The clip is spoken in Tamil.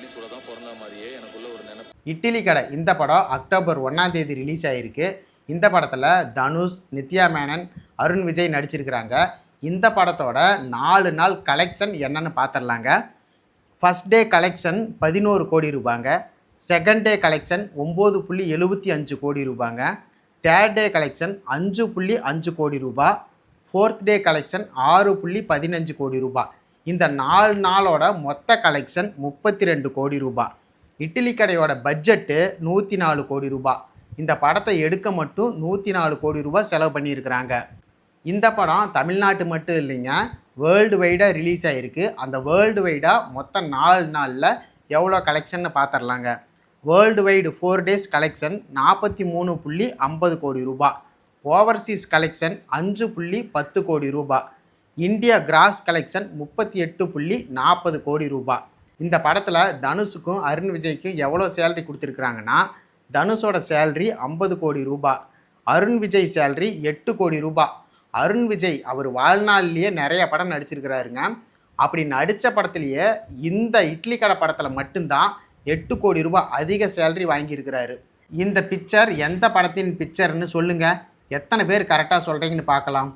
இட்லி சுட தான் பிறந்த மாதிரியே எனக்குள்ள ஒரு நினைப்பு. இட்லி கடை இந்த படம் அக்டோபர் 1 ரிலீஸ் ஆகிருக்கு. இந்த படத்தில் தனுஷ், நித்யா மேனன், அருண் விஜய் நடிச்சிருக்கிறாங்க. இந்த படத்தோட 4 நாள் கலெக்ஷன் என்னன்னு பார்த்துடலாங்க. ஃபஸ்ட் டே கலெக்ஷன் 11 கோடி ரூபாங்க. செகண்ட் டே கலெக்ஷன் 9.75 கோடி ரூபாங்க. தேர்ட் டே கலெக்ஷன் 5.5 கோடி ரூபா. ஃபோர்த் டே கலெக்ஷன் 6.15 கோடி ரூபா. இந்த 4 நாளோட மொத்த கலெக்ஷன் 32 கோடி ரூபா. இட்லி கடையோட பட்ஜெட்டு 104 கோடி ரூபா. இந்த படத்தை எடுக்க மட்டும் 104 கோடி ரூபா செலவு பண்ணியிருக்கிறாங்க. இந்த படம் தமிழ்நாட்டு மட்டும் இல்லைங்க, வேர்ல்டு வைடாக ரிலீஸ் ஆகிருக்கு. அந்த வேர்ல்டு வைடாக மொத்தம் 4 நாளில் எவ்வளோ கலெக்ஷன்னு பார்த்துடலாங்க. வேர்ல்டு வைடு 4 டேஸ் கலெக்ஷன் 43.50 கோடி ரூபா. ஓவர்சீஸ் கலெக்ஷன் 5.10 கோடி ரூபா. இந்தியா கிராஸ் கலெக்ஷன் 38.40 கோடி ரூபா. இந்த படத்தில் தனுஷுக்கும் அருண் விஜய்க்கும் எவ்வளோ சேலரி கொடுத்துருக்குறாங்கன்னா, தனுஷோட சேலரி 50 கோடி ரூபா, அருண் விஜய் சேலரி 8 கோடி ரூபா. அருண் விஜய் அவர் வாழ்நாள்லேயே நிறைய படம் நடிச்சிருக்கிறாருங்க. அப்படி நடித்த படத்துலேயே இந்த இட்லி கடை படத்தில் மட்டும்தான் 8 கோடி ரூபா அதிக சேலரி வாங்கியிருக்கிறாரு. இந்த பிக்சர் எந்த படத்தின் பிக்சர்னு சொல்லுங்கள். எத்தனை பேர் கரெக்டாக சொல்கிறீங்கன்னு பார்க்கலாம்.